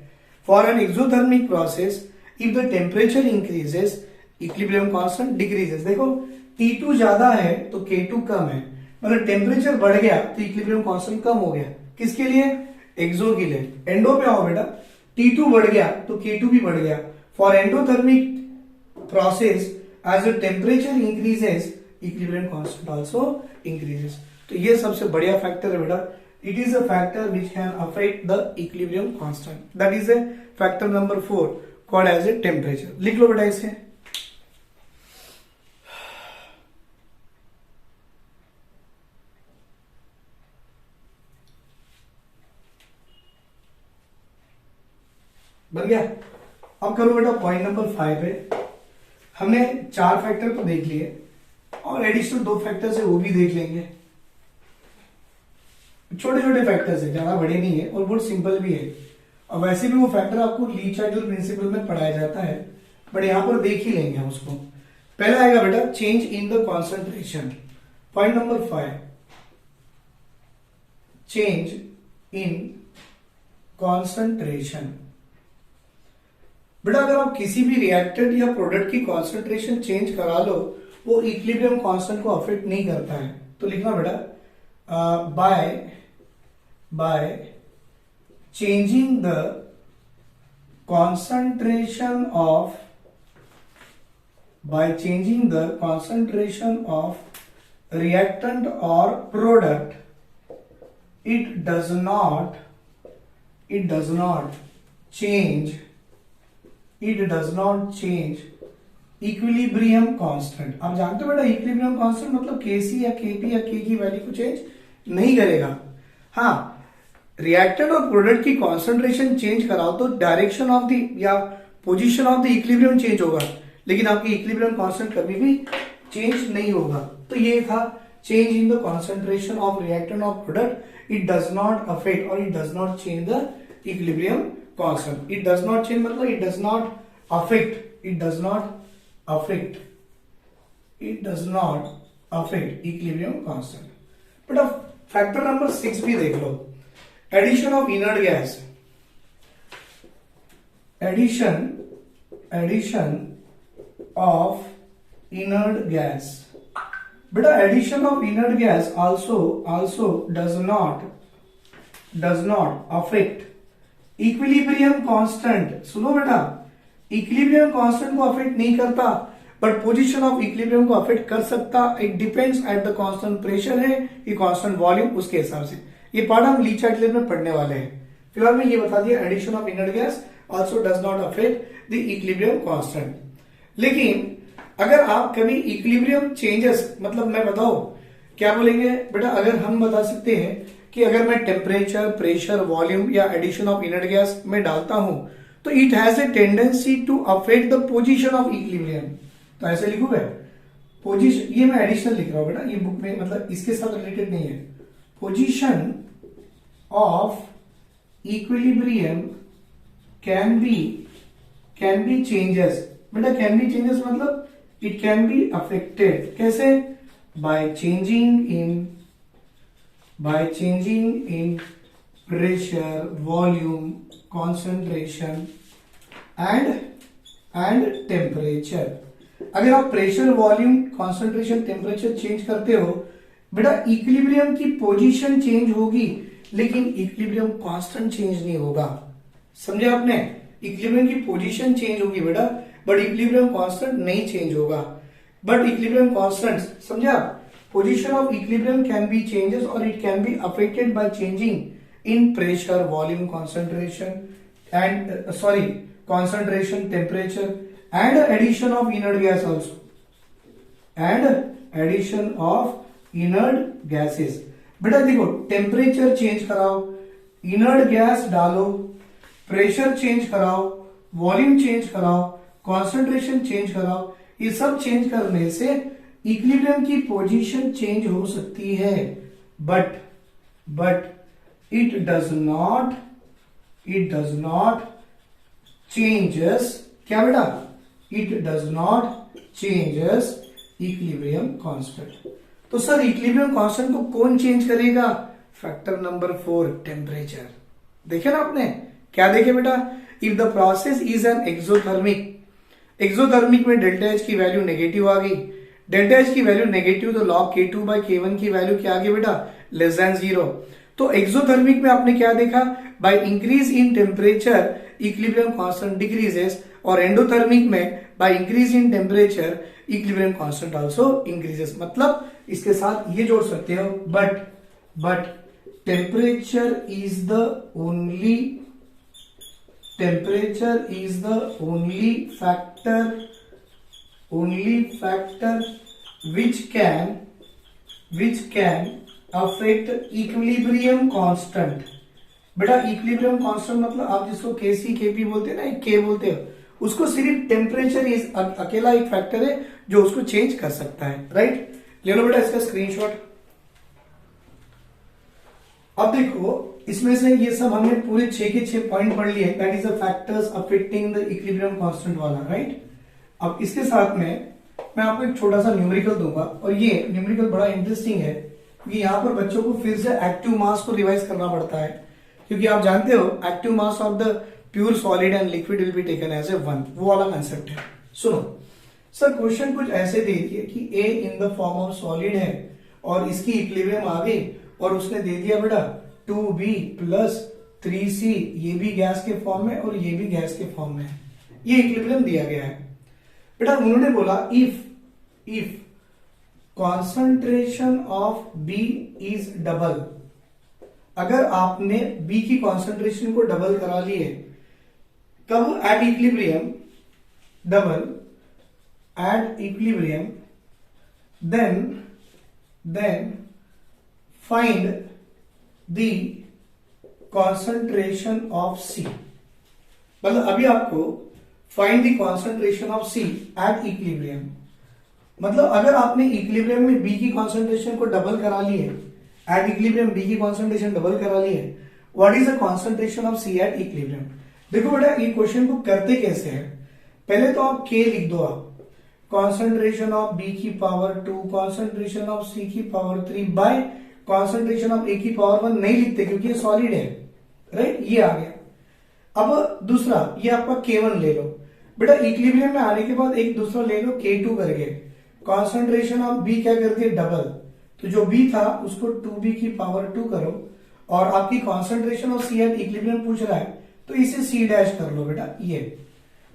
For an exothermic process if the temperature increases equilibrium constant decreases, देखो T2 ज्यादा है तो K2 कम है, मतलब टेम्परेचर बढ़ गया तो इक्विलिब्रियम कांस्टेंट कम हो गया, किसके लिए, एक्सो के लिए। एंडो पे आओ बेटा, T2 बढ़ गया तो K2 भी बढ़ गया। For endothermic process as the temperature increases equilibrium constant also increases. तो ये सबसे बढ़िया फैक्टर है बेटा, it is a factor which can affect the equilibrium constant, that is a factor number 4 called as a temperature. लिख लो बेटा इसे। बन गया। अब करो बेटा पॉइंट नंबर 5 है, हमने 4 फैक्टर तो देख लिए और एडिशनल 2 फैक्टर्स है वो भी देख लेंगे। छोटे छोटे फैक्टर्स है, ज्यादा बड़े नहीं है और बहुत सिंपल भी है, और वैसे भी वो फैक्टर आपको ली चाइल्ड प्रिंसिपल में पढ़ाया जाता है, बट यहां पर देख ही लेंगे हम उसको। पहला आएगा बेटा change in the concentration, point number 5, change in concentration. बेटा अगर आप किसी भी रिएक्टेंट या प्रोडक्ट की कॉन्सेंट्रेशन चेंज करा लो, वो इक्विलिब्रियम कांस्टेंट को अफेक्ट नहीं करता है। तो लिखना बेटा by changing the concentration of reactant और product, it does not change equilibrium constant. आप जानते हो बेटा इक्विलिब्रियम कांस्टेंट मतलब Kc या Kp या K की वैल्यू को चेंज नहीं करेगा। हाँ, रिएक्टेंट और प्रोडक्ट की कॉन्सेंट्रेशन चेंज कराओ तो डायरेक्शन ऑफ द या position of the equilibrium change होगा, लेकिन आपकी इक्विलिब्रियम कांस्टेंट कभी भी चेंज नहीं होगा। तो ये था change in the concentration of reactant और product, it does not affect और it does not change the equilibrium constant. It does not change मतलब it does not affect, it does not affect equilibrium constant. But अब factor number 6 भी देख लो, addition of inert gas, addition of inert gas. बेटा addition of inert gas also does not affect equilibrium constant. सुनो बेटा, equilibrium constant को affect नहीं करता, बट पोजीशन ऑफ इक्विलिब्रियम को अफेक्ट कर सकता। It depends at the constant pressure है कि कांस्टेंट वॉल्यूम, उसके हिसाब से। ये पार्ट हम ली चार्ट में पढ़ने वाले हैं। फिलहाल में ये बता दिया addition of inert gas also does not affect the equilibrium constant. लेकिन अगर आप कभी इक्विलिब्रियम चेंजेस, मतलब मैं बताऊं क्या बोलेंगे बेटा, अगर हम बता सकते हैं कि अगर मैं टेम्परेचर, प्रेशर, वॉल्यूम या एडिशन ऑफ इनर्ट गैस में डालता हूं तो it has a tendency to affect the position of equilibrium. तो ऐसे लिखूंगा पोजीशन, ये मैं एडिशनल लिख रहा हूं बेटा, ये बुक में मतलब इसके साथ रिलेटेड नहीं है। Position of equilibrium can be changes. बेटा कैन बी चेंजेस मतलब इट कैन बी अफेक्टेड, कैसे, by changing in pressure, volume, concentration and temperature. अगर आप pressure, volume, concentration, temperature change करते हो बेटा, इक्विलिब्रियम की पोजीशन चेंज होगी लेकिन इक्विलिब्रियम कांस्टेंट चेंज नहीं होगा। समझे आपने, इक्विलिब्रियम की पोजीशन चेंज होगी बेटा, बट इक्विलिब्रियम कांस्टेंट नहीं चेंज होगा। बट इक्विलिब्रियम कांस्टेंट समझे आप, Position of equilibrium can be changes or it can be affected by changing in pressure, volume, concentration, temperature, and addition of inert gas also. And addition of inert gases. बेटा देखो, temperature change कराओ, inert gas डालो, pressure change कराओ, volume change कराओ, concentration change कराओ, ये सब change करने से इक्विलिब्रियम की पोजीशन चेंज हो सकती है, but it does not changes, क्या बेटा, it does not changes equilibrium constant. तो सर इक्विलिब्रियम कांस्टेंट को कौन चेंज करेगा? Factor number 4, temperature. देखे ना आपने, क्या देखे बेटा, if the process is an exothermic में डेल्टा एच की वैल्यू नेगेटिव आ गई, डेल्टा एच की वैल्यू नेगेटिव, तो log K2 बाई K1 की वैल्यू क्या आ गई बेटा, लेस देन 0। तो एक्सोथर्मिक में आपने क्या देखा, by increase in temperature equilibrium constant decreases, और एंडोथर्मिक में by increase in temperature equilibrium constant also increases. मतलब इसके साथ ये जोड़ सकते हो, but temperature is the only factor which can affect equilibrium constant। बेटा इक्विलिब्रियम कांस्टेंट मतलब आप जिसको केसी केपी बोलते हैं ना, के बोलते हो, उसको सिर्फ टेम्परेचर इज अकेला एक फैक्टर है जो उसको चेंज कर सकता है, राइट। ले लो बेटा इसका स्क्रीनशॉट। अब देखो इसमें से ये सब हमने पूरे 6 के 6 पॉइंट पढ़ लिए, that is the factors affecting the equilibrium constant वाला, राइट। अब इसके साथ में मैं आपको एक छोटा सा न्यूमेरिकल दूंगा, और ये न्यूमेरिकल बड़ा इंटरेस्टिंग है क्योंकि यहाँ पर बच्चों को फिर से एक्टिव मास को रिवाइज करना पड़ता है, क्योंकि आप जानते हो active mass of the pure solid and liquid will be taken as a 1, वो वाला कंसेप्ट है। सुनो सर, क्वेश्चन कुछ ऐसे दे दिए कि A in the form of solid है और इसकी इक्विलिब्रियम आ गई, और उसने दे दिया बेटा 2B प्लस 3C, ये भी गैस के फॉर्म में और ये भी गैस के फॉर्म में है, ये इक्विलिब्रियम दिया गया है। बेटा उन्होंने बोला if concentration of B is double, अगर आपने B की कॉन्सेंट्रेशन को डबल करा ली है, कब, at equilibrium, double at equilibrium, then find the concentration of C। मतलब अभी आपको find the concentration of C at equilibrium, मतलब अगर आपने इक्विलिब्रियम में B की कॉन्सेंट्रेशन को डबल करा ली है, एट इक्विलिब्रियम B की कॉन्सेंट्रेशन डबल करा ली है, what is the concentration of C at equilibrium. देखो बेटा ये क्वेश्चन को करते कैसे है, पहले तो आप K लिख दो, आप कॉन्सेंट्रेशन ऑफ B की पावर 2, कॉन्सेंट्रेशन ऑफ C की power 3 bye concentration of A की पावर 1 नहीं लिखते क्योंकि ये सॉलिड है, राइट, ये आ गया। अब दूसरा ये आपका K1 ले लो, बेटा इक्विलिब्रियम में आने के बाद एक दूसरा ले लो K2 करके, कॉन्सेंट्रेशन ऑफ B क्या कर दिया, डबल, तो जो B था उसको 2B की पावर 2 करो, और आपकी concentration of C at equilibrium पूछ रहा है तो इसे C डैश कर लो बेटा ये,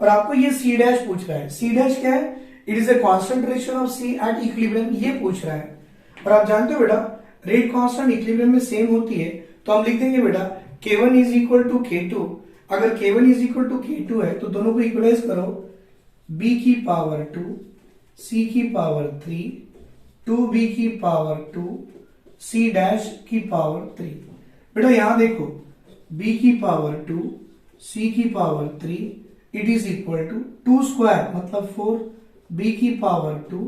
और आपको ये C डैश पूछ रहा है, C डैश क्या है, it is a concentration of C at equilibrium, ये पूछ रहा है। और आप जानते हो बेटा रेट कांस्टेंट इक्विलिब्रियम में सेम होती है, तो हम लिख देंगे बेटा K1 is equal to K2, अगर K1 is equal to K2 है तो दोनों को इक्वलाइज करो, B की पावर 2, C की पावर 3, 2B की पावर 2, C डैश की पावर 3। बेटा यहां देखो B की पावर 2, C की power 3, it is equal to 2 square मतलब 4, B की पावर 2,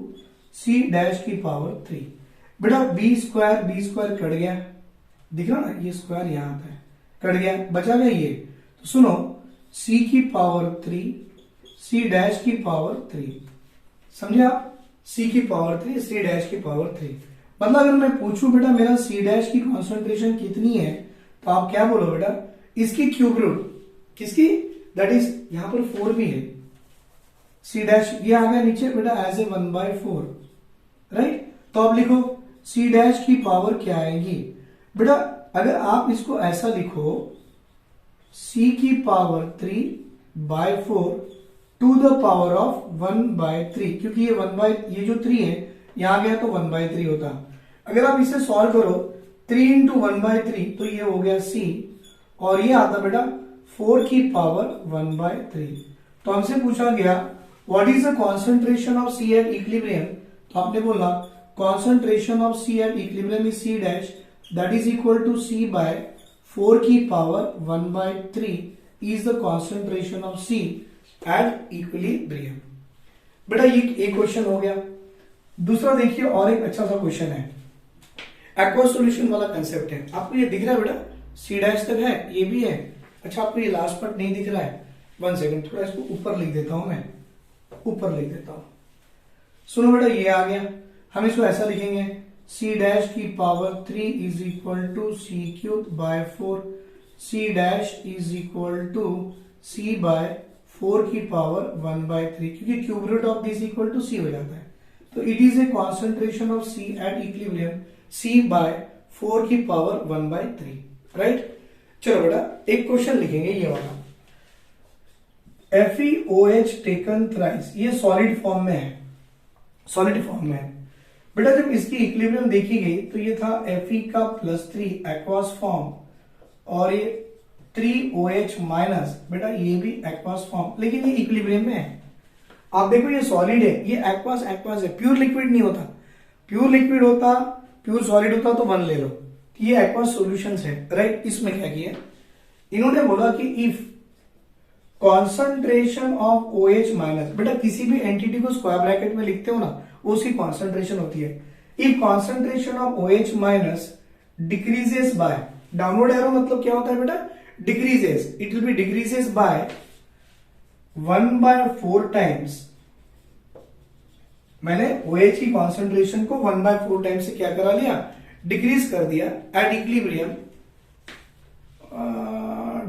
C डैश की पावर 3। बेटा B स्क्वायर कट गया, दिख रहा ना, ये स्क्वायर यहां आता है, कट गया, बचा गया ये। तो सुनो C की पावर 3, C डैश की पावर 3, समझे आप, C की पावर 3, C डैश की पावर 3। मतलब अगर मैं पूछूं बेटा मेरा C डैश की कॉन्सेंट्रेशन कितनी है, तो आप क्या बोलो बेटा, इसकी क्यूब रूट, किसकी, दैट इज यहां पर 4 भी है, C डैश ये आ गया नीचे बेटा एज ए 1/4, राइट। तो अब लिखो C डैश की पावर क्या आएगी बेटा, अगर आप इसको ऐसा लिखो C की power 3/4 to the power of 1/3, क्योंकि ये 1/, ये जो 3 है यहां गया तो 1/3 होता। अगर आप इसे सॉल्व करो 3 इंटू 1/3 तो ये हो गया c, और ये आता बेटा 4 की पावर 1/3। तो हमसे पूछा गया what is the concentration of C at equilibrium, तो आपने बोला concentration of C at equilibrium is C dash that is equal to C by 4 की power 1/3 is the concentration of C at equilibrium. बेटा ये एक क्वेश्चन हो गया। दूसरा देखिए और एक अच्छा सा क्वेश्चन है, एक्वा सॉल्यूशन वाला कंसेप्ट है। आपको ये दिख रहा है बेटा, सी डैश तक है, ये भी है। अच्छा आपको ये लास्ट पार्ट नहीं दिख रहा है, 1 सेकंड, थोड़ा इसको ऊपर लिख देता हूं, मैं ऊपर लिख देता हूं। सुनो बेटा ये आ गया, हम इसको ऐसा लिखेंगे सी डैश की power 3 is equal to C cube by 4, C dash is equal to C by 4 की पावर 1/3, क्योंकि cube root of this equal to C हो जाता है। तो it is a concentration of C at equilibrium C by 4 की power 1/3, right. चलो बेटा एक क्वेश्चन लिखेंगे ये वाला, FeOH टेकन थ्राइस, ये सॉलिड फॉर्म में है, सॉलिड फॉर्म में है। बेटा जब इसकी इक्विलिब्रियम देखी गई तो ये था Fe का +3 एक्वास फॉर्म, और ये 3OH माइनस, बेटा ये भी एक्वास फॉर्म, लेकिन ये इक्विलिब्रियम में है। आप देखो ये सॉलिड है, ये एक्वास एक्वास है, प्योर लिक्विड नहीं होता। प्योर लिक्विड होता, प्योर सॉलिड होता तो 1 ले लो, ये एक्वास सॉल्यूशंस है, राइट। इसमें क्या किया इन्होंने बोला कि if concentration of OH minus, बेटा किसी भी एंटिटी को स्क्वायर ब्रैकेट में लिखते हो ना, वो उसकी कॉन्सेंट्रेशन होती है। If concentration of OH minus decreases by, downward arrow मतलब क्या होता है बेटा, decreases, it will be decreases by 1/4 times. मैंने OH की कॉन्सेंट्रेशन को 1/4 टाइम्स से क्या करा लिया, डिक्रीज कर दिया at equilibrium,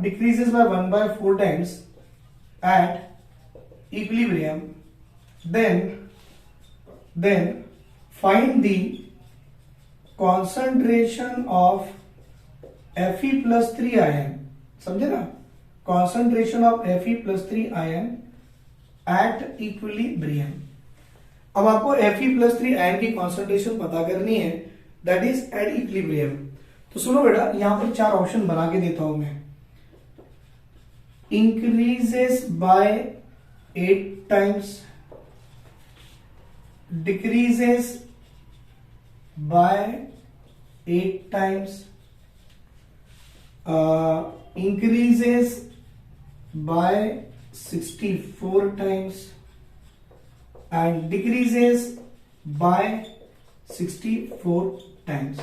decreases by 1/4 times at equilibrium, then find the concentration of Fe+3 ion, समझे ना, concentration of Fe+3 ion at equilibrium। अब आपको Fe+3 ion की concentration पता करनी है, that is at equilibrium। तो सुनो बेटा यहां पर 4 ऑप्शन बना के देता हूं मैं, increases by 8 times, decreases by 8 times, increases by 64 times and decreases by 64 times।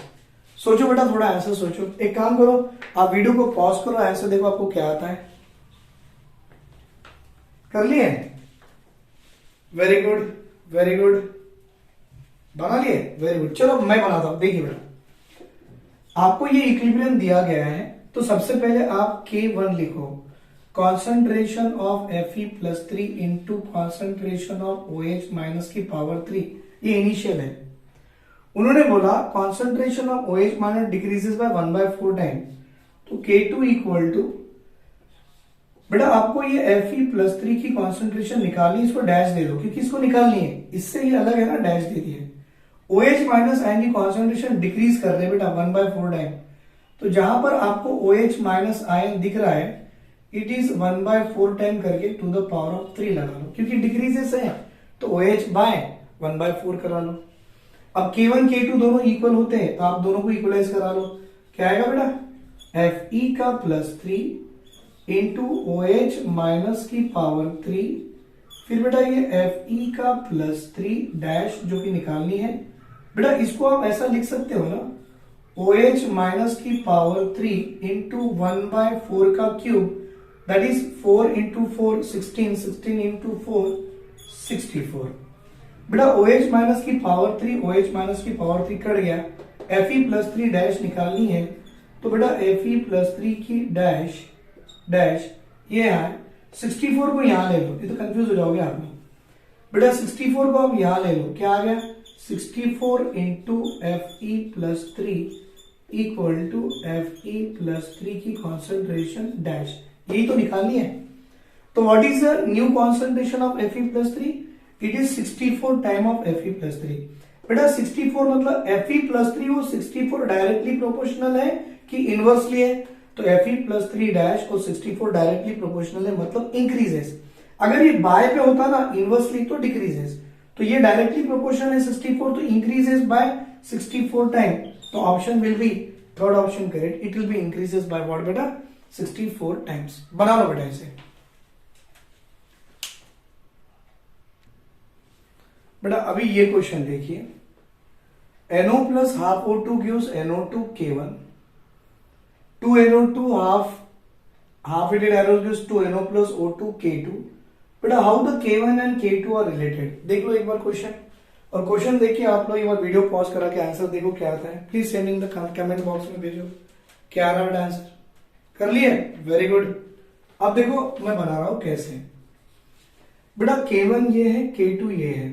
सोचो बेटा थोड़ा आंसर सोचो। एक काम करो, आप वीडियो को पॉज करो, आंसर देखो आपको क्या आता है। कर लिए, वेरी गुड वेरी गुड, बना लिए, वेरी गुड। चलो मैं बनाता हूं, देखिए बेटा आपको ये इक्विलिब्रियम दिया गया है, तो सबसे पहले आप K1 लिखो, concentration of Fe+3 into concentration of OH minus की पावर 3, ये इनिशियल है। उन्होंने बोला concentration of OH minus decreases by 1/4 time, तो K2 इक्वल टू, बेटा आपको ये Fe+3 की कॉन्सेंट्रेशन निकालनी, इसको डैश दे दो क्योंकि इसको निकालनी है, इससे ये अलग है ना, डैश दे दिए। OH माइनस आयन की कॉन्सेंट्रेशन डिक्रीज कर रहे हैं बेटा 1/4 टाइम, तो जहां पर आपको OH माइनस आयन दिख रहा है इट इज 1/4 टाइम करके टू द पावर ऑफ 3 लगा लो, क्योंकि डिक्रीजेस है तो OH बाय 1/4 करा लो। अब K1 K2 दोनों इक्वल होते हैं तो आप दोनों को इक्वलाइज करा लो, क्या आएगा बेटा, Fe का +3 इंटू OH माइनस की पावर 3, फिर बेटा ये Fe का +3 डैश जो कि निकालनी है। बेटा इसको आप ऐसा लिख सकते हो ना, OH माइनस की पावर 3 इंटू 1/4 का cube, that is 4 into 4 16, 16 into 4 64। बेटा OH माइनस की पावर 3, OH माइनस की पावर 3 कट गया, Fe+3 डैश निकालनी है, तो बेटा Fe+3 की डैश डैश ये है 64 को यहां ले लो, ये तो कंफ्यूज हो जाओगे आप लोग। बेटा 64 को आप यहां ले लो, क्या आ गया, 64 into Fe+3 equal to Fe+3 की कॉन्सेंट्रेशन डैश, यही तो निकालनी है। तो what is the new concentration of Fe+3, it is 64 time of Fe+3। बेटा 64 मतलब Fe प्लस 3 वो 64 डायरेक्टली प्रोपोर्शनल है कि इनवर्सली है? तो Fe प्लस 3 डैश और 64 डायरेक्टली प्रोपोर्शनल है, मतलब इंक्रीजेस। अगर ये बाय पे होता ना इनवर्सली तो डिक्रीजेस। तो ये डायरेक्टली प्रोपोर्शनल है 64, तो इंक्रीजेस बाय 64 टाइम। तो option will be third option correct, it will be increases by what बेटा 64 टाइम्स। बना लो बेटा इसे। बेटा अभी ये क्वेश्चन देखिए, NO plus half O2 gives NO2 K1, 2 NO2 half heated arrow gives 2 NO plus O2 K2। बेटा how the K1 and K2 are related, देख लो एक बार क्वेश्चन, और क्वेश्चन देखिए आप लोग एक बार वीडियो पॉज करा के आंसर देखो क्या आता है। Please send in the comment box में भेजो क्या आ रहा है आंसर। कर लिए? Very good. अब देखो मैं बना रहा हूं कैसे। बेटा K1 ये है, K2 ये है।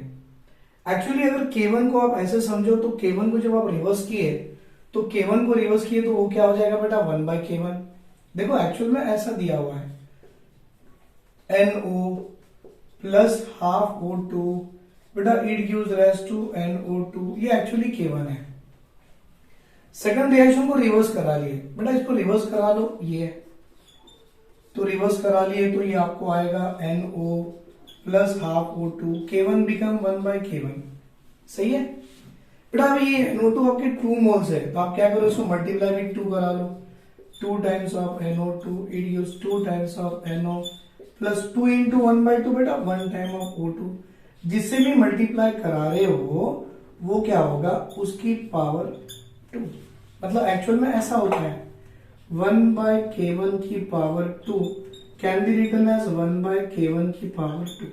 एक्चुअली अगर K1 को आप ऐसे समझो तो K1 को जब आप रिवर्स किए तो K1 को रिवर्स किए तो वो क्या हो जाएगा बेटा 1 by K1। देखो एक्चुअल में ऐसा दिया हुआ है NO प्लस हाफ O2, बेटा it gives rise to NO2, ये एक्चुअली K1 है। सेकंड रिएक्शन को रिवर्स करा लिए, बेटा इसको रिवर्स करा लो, ये तो रिवर्स करा लिए तो ये आपको आएगा NO plus half O2, K1 become 1 by K1। सही है बेटा। अब ये NO2 आपके 2 मोल्स है तो आप क्या करो इसको मल्टीप्लाई विद 2 करा लो, 2 times of NO2 it gives 2 times of NO plus 2 into 1 by 2 बेटा 1 टाइम ऑफ O2। जिससे भी मल्टीप्लाई करा रहे हो वो क्या होगा उसकी पावर 2, मतलब एक्चुअल में ऐसा होता है 1 by K1 की power 2 can be written as 1 by K1 की पावर 2।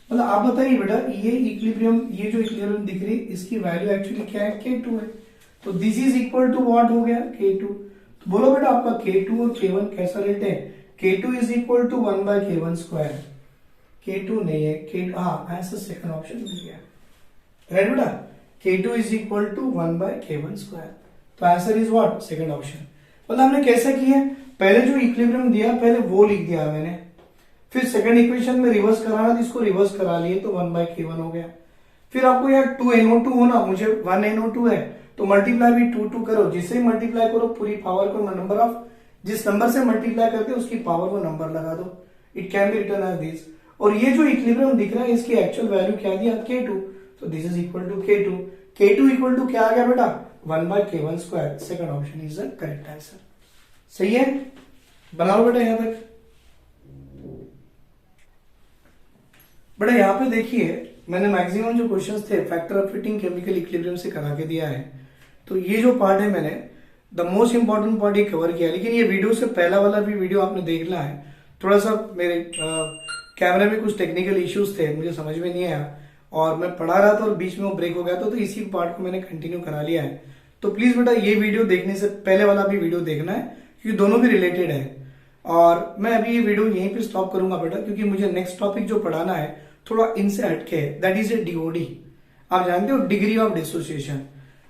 मतलब आप बताइए बेटा ये इक्विलिब्रियम, ये जो इक्विलिब्रियम दिख रही है इसकी वैल्यू एक्चुअली क्या है K2 है, तो this is equal to what हो गया K2। तो बोलो बेटा आपका K2 और K1 कैसा रिलेटेड है? K2 is equal to 1 by K1 square. K2 नहीं है, K2 हाँ ऐसा सेकंड ऑप्शन मिल गया राइट बेटा। K2 is equal to 1 by K1 square, तो answer is what second option. मतलब हमने कैसे किया, पहले जो इक्विलिब्रियम दिया पहले वो लिख दिया मैंने, फिर सेकंड इक्वेशन में रिवर्स कराना था इसको रिवर्स करा लिए तो 1 by K1 हो गया। फिर आपको यार 2 NO2 होना, मुझे 1 NO2 है तो मल्टीप्लाई भी 2 करो, जिससे मल्टीप्लाई करो पूरी पावर को नंबर ऑफ, जिस नंबर से मल्टीप्लाई करते हैं उसकी पावर को नंबर लगा दो, it can be written as this. और ये जो इक्विलिब्रियम दिख रहा है इसकी एक्चुअल वैल्यू क्या दिया K2, तो this is equal to K2। K2 equal to क्या आ गया बेटा 1 by K1 square. Second option is the correct answer. सही है, बना लो बेटा यहां तक। बेटा यहाँ पे देखिए मैंने मैक्सिमम जो क्वेश्चंस थे factor of fitting chemical equilibrium से करा के दिया है, तो ये जो पार्ट है मैंने द मोस्ट इंपॉर्टेंट पार्ट ये कवर किया। लेकिन ये वीडियो से पहला वाला भी वीडियो आपने देखना है, थोड़ा सा मेरे कैमरे में कुछ टेक्निकल इश्यूज थे, मुझे समझ में नहीं आया और मैं पढ़ा रहा था और बीच में वो ब्रेक हो गया था, तो इसी पार्ट को मैंने कंटिन्यू करा लिया है। तो प्लीज बेटा ये वीडियो देखने से पहले वाला भी वीडियो देखना है क्योंकि दोनों भी रिलेटेड है। और मैं अभी ये वीडियो यहीं पे स्टॉप करूंगा बेटा, क्योंकि मुझे नेक्स्ट टॉपिक जो पढ़ाना है थोड़ा इनसे हटके है, दैट इज ए डीओडी। आप जानते हो डिग्री ऑफ डिसोसिएशन।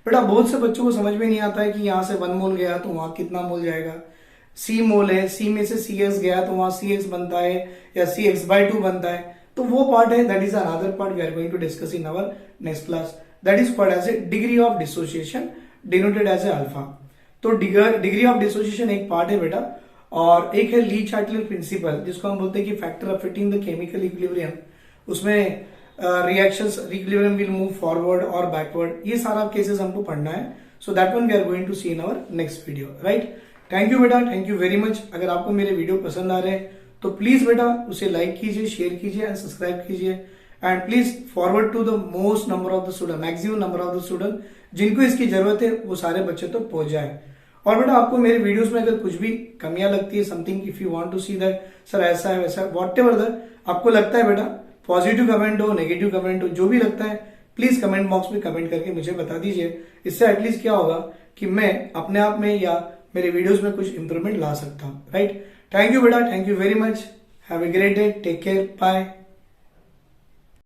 बेटा बहुत से बच्चों को समझ में नहीं आता है कि यहाँ से 1 मोल गया तो वहां कितना मोल जाएगा, C मोल है, C में से CX गया तो वहां CX बनता है या CX/2 बनता है, तो वो पार्ट है, that is another part we are going to discuss in our next class, that is called as a degree of dissociation denoted as a alpha. तो डिग्री ऑफ डिसोसिएशन एक पार्ट है बेटा, और एक है ली चार्टियर प्रिंसिपल जिसको हम बोलते हैं कि factor of fitting the chemical equilibrium. उसमें reactions equilibrium will move forward और बैकवर्ड, ये सारा केसेस हमको पढ़ना है। So that one we are going to see in our next video, right. Thank you बेटा, थैंक यू वेरी मच। अगर आपको मेरे वीडियो पसंद आ रहे हैं तो प्लीज बेटा उसे लाइक कीजिए, शेयर कीजिए एंड सब्सक्राइब कीजिए, and please forward to the most number of the student, maximum number of the student जिनको इसकी जरूरत है वो सारे बच्चे तक पहुंच जाए। और बेटा आपको मेरे वीडियोस में अगर कुछ भी कमियां लगती है, something if you want to see that sir ऐसा है वैसा, व्हाट एवर दैट आपको लगता है बेटा, पॉजिटिव कमेंट हो नेगेटिव कमेंट हो जो भी लगता है प्लीज कमेंट बॉक्स में कमेंट करके मुझे बता दीजिए। इससे एटलीस्ट क्या होगा कि मैं अपने आप में या मेरे वीडियोस में कुछ इंप्रूवमेंट ला सकता हूं, राइट। थैंक यू बेटा, thank you very much, have a great day, take care, bye.